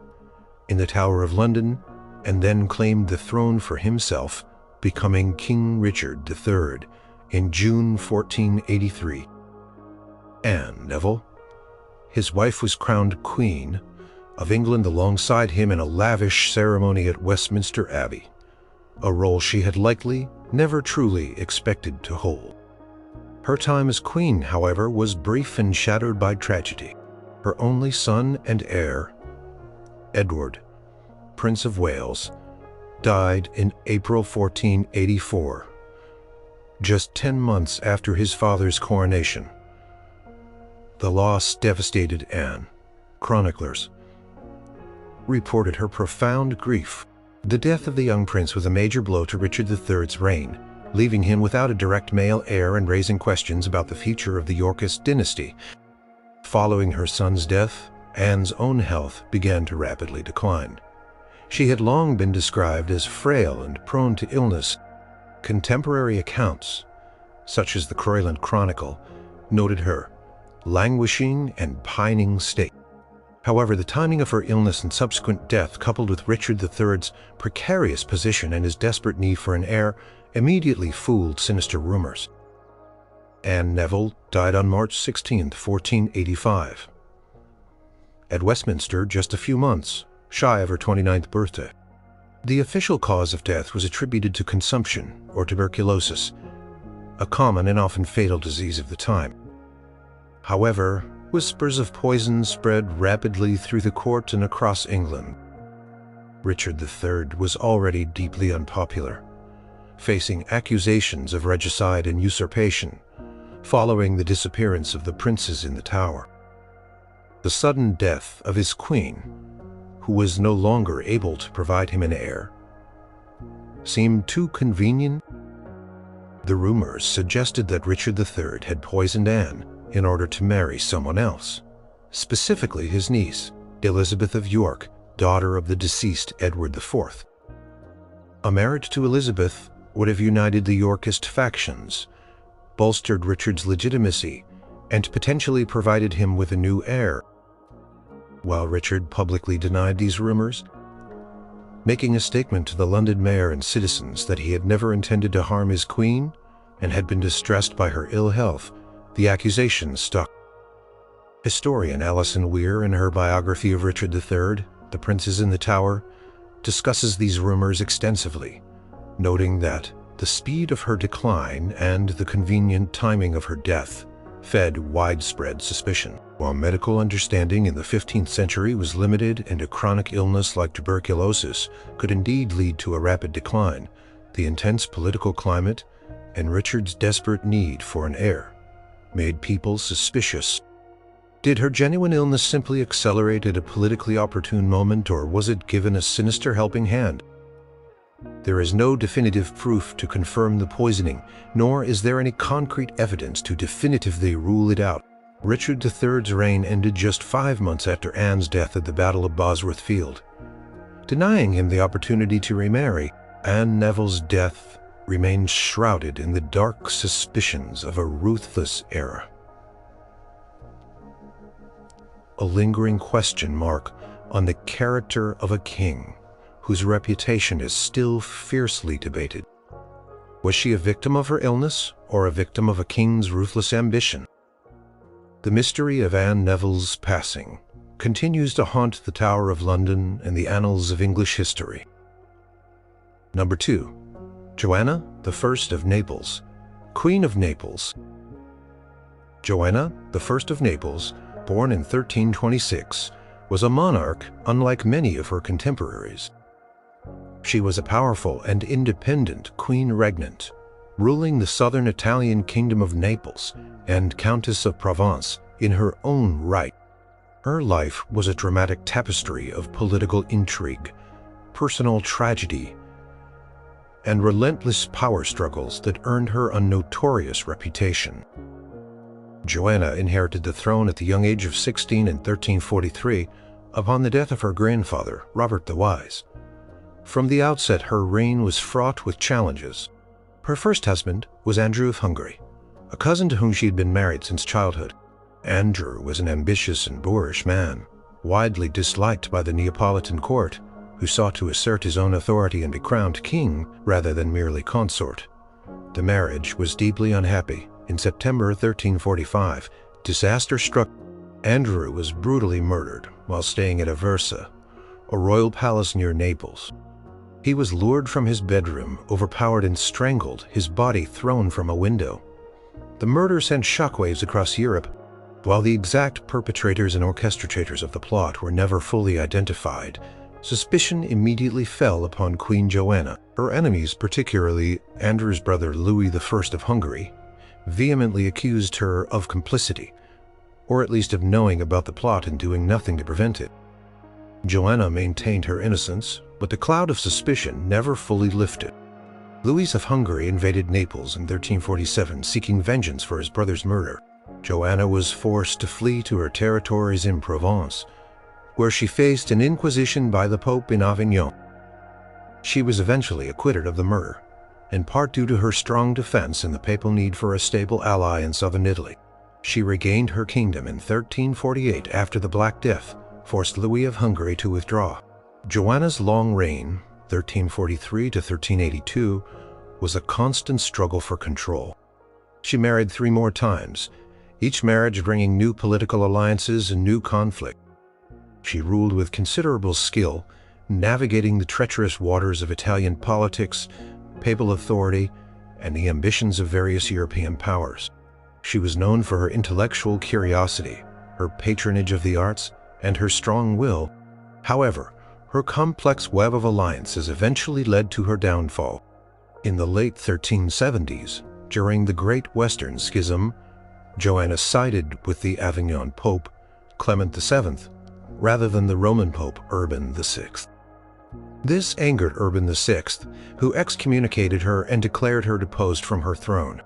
Speaker 1: in the Tower of London, and then claimed the throne for himself, becoming King Richard III in June 1483. Anne Neville, his wife, was crowned Queen of England alongside him in a lavish ceremony at Westminster Abbey, a role she had likely never truly expected to hold. Her time as queen, however, was brief and shadowed by tragedy. Her only son and heir, Edward, Prince of Wales, died in April 1484, just 10 months after his father's coronation. The loss devastated Anne. Chroniclers reported her profound grief. The death of the young prince was a major blow to Richard III's reign, leaving him without a direct male heir and raising questions about the future of the Yorkist dynasty. Following her son's death, Anne's own health began to rapidly decline. She had long been described as frail and prone to illness. Contemporary accounts, such as the Croyland Chronicle, noted her languishing and pining state. However, the timing of her illness and subsequent death, coupled with Richard III's precarious position and his desperate need for an heir, immediately fooled sinister rumors. Anne Neville died on March 16, 1485, at Westminster, just a few months shy of her 29th birthday. The official cause of death was attributed to consumption or tuberculosis, a common and often fatal disease of the time. However, whispers of poison spread rapidly through the court and across England. Richard III was already deeply unpopular, facing accusations of regicide and usurpation following the disappearance of the princes in the Tower. The sudden death of his queen, who was no longer able to provide him an heir, seemed too convenient. The rumors suggested that Richard III had poisoned Anne in order to marry someone else, specifically his niece, Elizabeth of York, daughter of the deceased Edward IV. A marriage to Elizabeth would have united the Yorkist factions, bolstered Richard's legitimacy, and potentially provided him with a new heir. While Richard publicly denied these rumors, making a statement to the London mayor and citizens that he had never intended to harm his queen and had been distressed by her ill health, the accusation stuck. Historian Alison Weir, in her biography of Richard III, The Princes in the Tower, discusses these rumors extensively, noting that the speed of her decline and the convenient timing of her death fed widespread suspicion. While medical understanding in the 15th century was limited and a chronic illness like tuberculosis could indeed lead to a rapid decline, the intense political climate and Richard's desperate need for an heir made people suspicious. Did her genuine illness simply accelerate at a politically opportune moment, or was it given a sinister helping hand? There is no definitive proof to confirm the poisoning, nor is there any concrete evidence to definitively rule it out. Richard III's reign ended just 5 months after Anne's death at the Battle of Bosworth Field, denying him the opportunity to remarry. Anne Neville's death remains shrouded in the dark suspicions of a ruthless era. A lingering question mark on the character of a king whose reputation is still fiercely debated. Was she a victim of her illness or a victim of a king's ruthless ambition? The mystery of Anne Neville's passing continues to haunt the Tower of London and the annals of English history. Number 2. Joanna I of Naples, Queen of Naples. Joanna I of Naples, born in 1326, was a monarch unlike many of her contemporaries. She was a powerful and independent queen regnant, ruling the southern Italian kingdom of Naples and Countess of Provence in her own right. Her life was a dramatic tapestry of political intrigue, personal tragedy, and relentless power struggles that earned her a notorious reputation. Joanna inherited the throne at the young age of 16 in 1343 upon the death of her grandfather, Robert the Wise. From the outset, her reign was fraught with challenges. Her first husband was Andrew of Hungary, a cousin to whom she had been married since childhood. Andrew was an ambitious and boorish man, widely disliked by the Neapolitan court, who sought to assert his own authority and be crowned king rather than merely consort. The marriage was deeply unhappy. In September 1345, disaster struck. Andrew was brutally murdered while staying at Aversa, a royal palace near Naples. He was lured from his bedroom, overpowered and strangled, his body thrown from a window. The murder sent shockwaves across Europe. While the exact perpetrators and orchestrators of the plot were never fully identified, suspicion immediately fell upon Queen Joanna. Her enemies, particularly Andrew's brother Louis I of Hungary, vehemently accused her of complicity, or at least of knowing about the plot and doing nothing to prevent it. Joanna maintained her innocence, but the cloud of suspicion never fully lifted. Louis of Hungary invaded Naples in 1347, seeking vengeance for his brother's murder. Joanna was forced to flee to her territories in Provence, where she faced an inquisition by the Pope in Avignon. She was eventually acquitted of the murder, in part due to her strong defense and the papal need for a stable ally in southern Italy. She regained her kingdom in 1348 after the Black Death forced Louis of Hungary to withdraw. Joanna's long reign, 1343 to 1382, was a constant struggle for control. She married 3 more times, each marriage bringing new political alliances and new conflict. She ruled with considerable skill, navigating the treacherous waters of Italian politics, papal authority, and the ambitions of various European powers. She was known for her intellectual curiosity, her patronage of the arts, and her strong will. However, her complex web of alliances eventually led to her downfall. In the late 1370s, during the Great Western Schism, Joanna sided with the Avignon Pope, Clement VII, rather than the Roman Pope, Urban VI. This angered Urban VI, who excommunicated her and declared her deposed from her throne.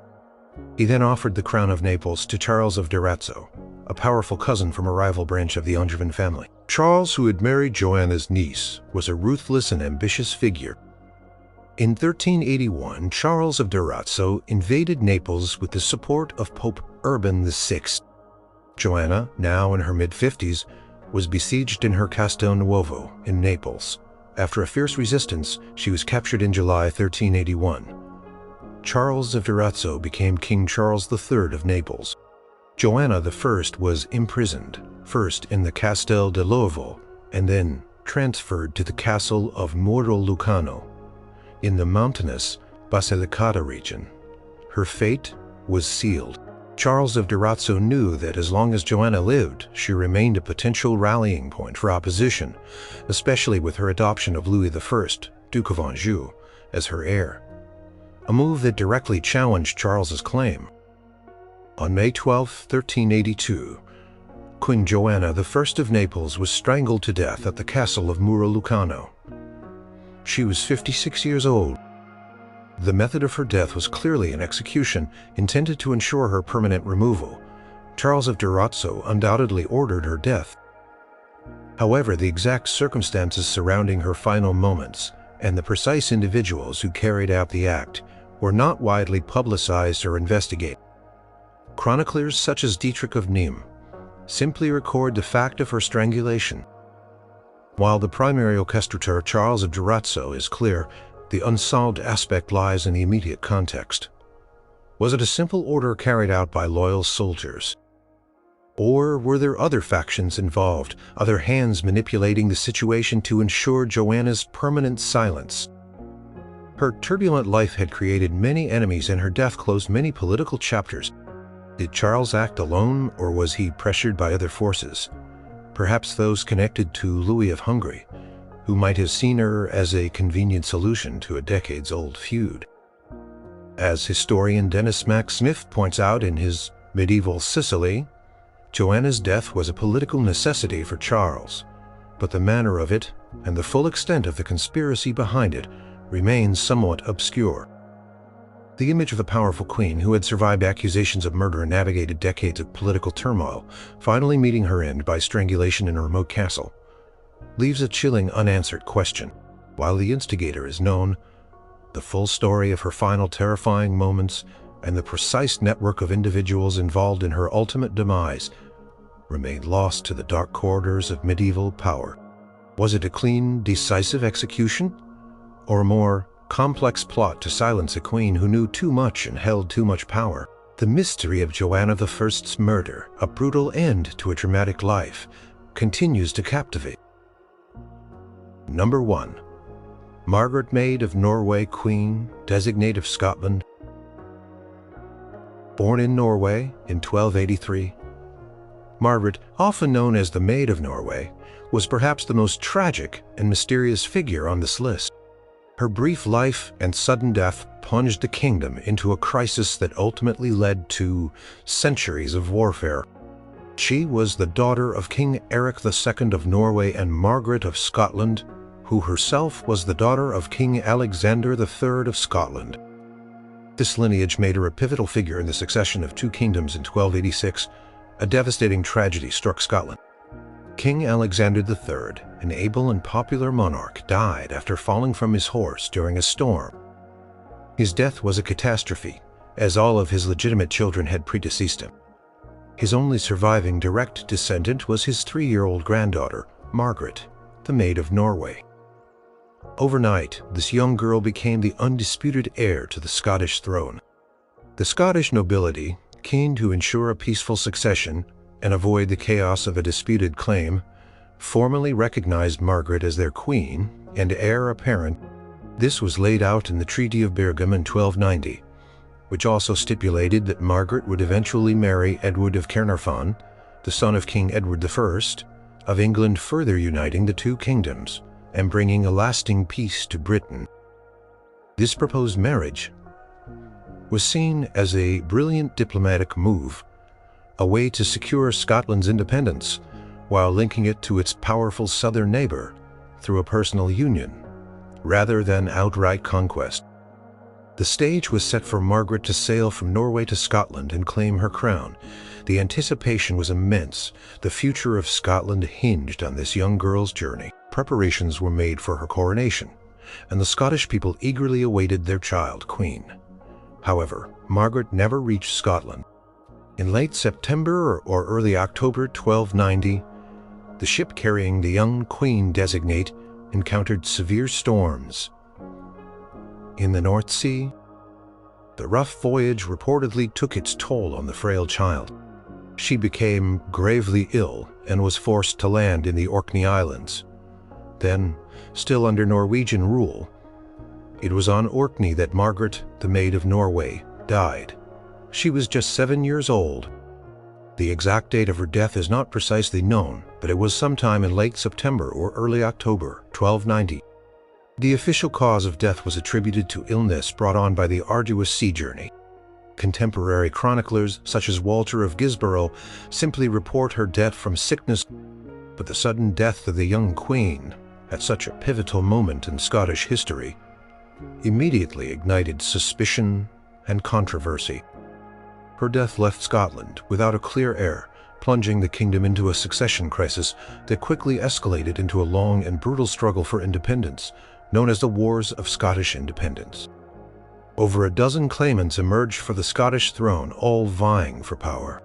Speaker 1: He then offered the crown of Naples to Charles of Durazzo, a powerful cousin from a rival branch of the Angevin family. Charles, who had married Joanna's niece, was a ruthless and ambitious figure. In 1381, Charles of Durazzo invaded Naples with the support of Pope Urban VI. Joanna, now in her mid-50s, was besieged in her Castel Nuovo in Naples. After a fierce resistance, she was captured in July 1381. Charles of Durazzo became King Charles III of Naples. Joanna I was imprisoned, first in the Castel de Lovo, and then transferred to the castle of Muro Lucano, in the mountainous Basilicata region. Her fate was sealed. Charles of Durazzo knew that as long as Joanna lived, she remained a potential rallying point for opposition, especially with her adoption of Louis I, Duke of Anjou, as her heir, a move that directly challenged Charles's claim. On May 12, 1382, Queen Joanna I of Naples was strangled to death at the castle of Muro Lucano. She was 56 years old. The method of her death was clearly an execution intended to ensure her permanent removal. Charles of Durazzo undoubtedly ordered her death. However, the exact circumstances surrounding her final moments and the precise individuals who carried out the act were not widely publicized or investigated. Chroniclers such as Dietrich of Nîmes simply record the fact of her strangulation. While the primary orchestrator, Charles of Durazzo, is clear, the unsolved aspect lies in the immediate context. Was it a simple order carried out by loyal soldiers? Or were there other factions involved, other hands manipulating the situation to ensure Joanna's permanent silence? Her turbulent life had created many enemies, and her death closed many political chapters. Did Charles act alone, or was he pressured by other forces? Perhaps those connected to Louis of Hungary, who might have seen her as a convenient solution to a decades-old feud. As historian Dennis Mack Smith points out in his Medieval Sicily, Joanna's death was a political necessity for Charles, but the manner of it and the full extent of the conspiracy behind it remains somewhat obscure. The image of a powerful queen who had survived accusations of murder and navigated decades of political turmoil, finally meeting her end by strangulation in a remote castle, leaves a chilling unanswered question. While the instigator is known, the full story of her final terrifying moments and the precise network of individuals involved in her ultimate demise remain lost to the dark corridors of medieval power. Was it a clean, decisive execution, or a more complex plot to silence a queen who knew too much and held too much power? The mystery of Joanna I's murder, a brutal end to a dramatic life, continues to captivate. Number 1. Margaret, Maid of Norway, Queen, Designate of Scotland. Born in Norway in 1283, Margaret, often known as the Maid of Norway, was perhaps the most tragic and mysterious figure on this list. Her brief life and sudden death plunged the kingdom into a crisis that ultimately led to centuries of warfare. She was the daughter of King Eric II of Norway and Margaret of Scotland, who herself was the daughter of King Alexander III of Scotland. This lineage made her a pivotal figure in the succession of two kingdoms in 1286. A devastating tragedy struck Scotland. King Alexander III, an able and popular monarch, died after falling from his horse during a storm. His death was a catastrophe, as all of his legitimate children had predeceased him. His only surviving direct descendant was his 3-year-old granddaughter, Margaret, the Maid of Norway. Overnight, this young girl became the undisputed heir to the Scottish throne. The Scottish nobility, keen to ensure a peaceful succession and avoid the chaos of a disputed claim, formally recognized Margaret as their queen and heir apparent. This was laid out in the Treaty of Bergamo in 1290, which also stipulated that Margaret would eventually marry Edward of Caernarfon, the son of King Edward I of England, further uniting the two kingdoms and bringing a lasting peace to Britain. This proposed marriage was seen as a brilliant diplomatic move, a way to secure Scotland's independence while linking it to its powerful southern neighbor through a personal union, rather than outright conquest. The stage was set for Margaret to sail from Norway to Scotland and claim her crown. The anticipation was immense. The future of Scotland hinged on this young girl's journey. Preparations were made for her coronation, and the Scottish people eagerly awaited their child queen. However, Margaret never reached Scotland. In late September or early October 1290, the ship carrying the young queen designate encountered severe storms. In the North Sea, the rough voyage reportedly took its toll on the frail child. She became gravely ill and was forced to land in the Orkney Islands. Then, still under Norwegian rule, it was on Orkney that Margaret, the Maid of Norway, died. She was just 7 years old. The exact date of her death is not precisely known, but it was sometime in late September or early October 1290. The official cause of death was attributed to illness brought on by the arduous sea journey. Contemporary chroniclers, such as Walter of Gisborough, simply report her death from sickness, but the sudden death of the young queen, at such a pivotal moment in Scottish history, immediately ignited suspicion and controversy. Her death left Scotland without a clear heir, plunging the kingdom into a succession crisis that quickly escalated into a long and brutal struggle for independence, known as the Wars of Scottish Independence. Over a dozen claimants emerged for the Scottish throne, all vying for power.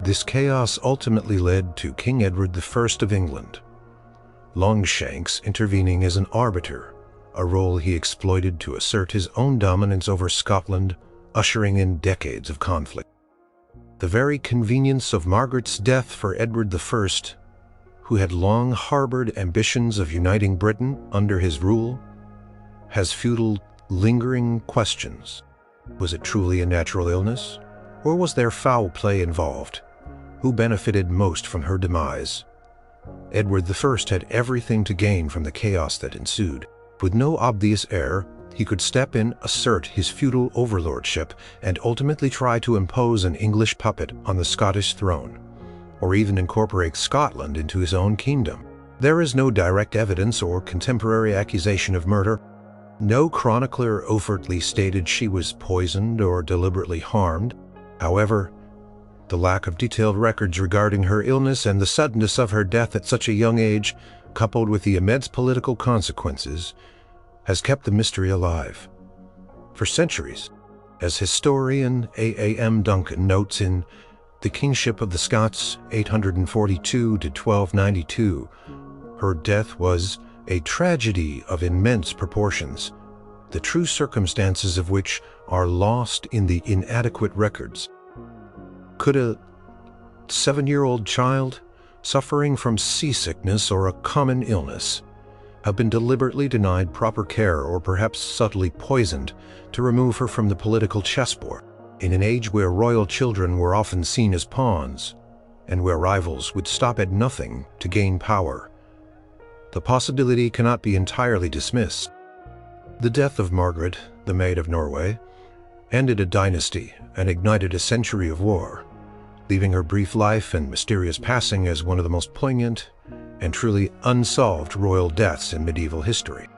Speaker 1: This chaos ultimately led to King Edward I of England, Longshanks intervening as an arbiter, a role he exploited to assert his own dominance over Scotland, ushering in decades of conflict. The very convenience of Margaret's death for Edward I, who had long harbored ambitions of uniting Britain under his rule, has fueled lingering questions. Was it truly a natural illness, Or was there foul play involved? Who benefited most from her demise? Edward I had everything to gain from the chaos that ensued. With no obvious heir, he could step in, assert his feudal overlordship, and ultimately try to impose an English puppet on the Scottish throne, or even incorporate Scotland into his own kingdom. There is no direct evidence or contemporary accusation of murder. No chronicler overtly stated she was poisoned or deliberately harmed. However, the lack of detailed records regarding her illness and the suddenness of her death at such a young age, coupled with the immense political consequences, has kept the mystery alive for centuries. As historian A.M. Duncan notes in The Kingship of the Scots, 842 to 1292, her death was a tragedy of immense proportions, the true circumstances of which are lost in the inadequate records. Could a 7-year-old child, suffering from seasickness or a common illness, have been deliberately denied proper care or perhaps subtly poisoned to remove her from the political chessboard? In an age where royal children were often seen as pawns, and where rivals would stop at nothing to gain power, the possibility cannot be entirely dismissed. The death of Margaret, the Maid of Norway, ended a dynasty and ignited a century of war, leaving her brief life and mysterious passing as one of the most poignant and truly unsolved royal deaths in medieval history.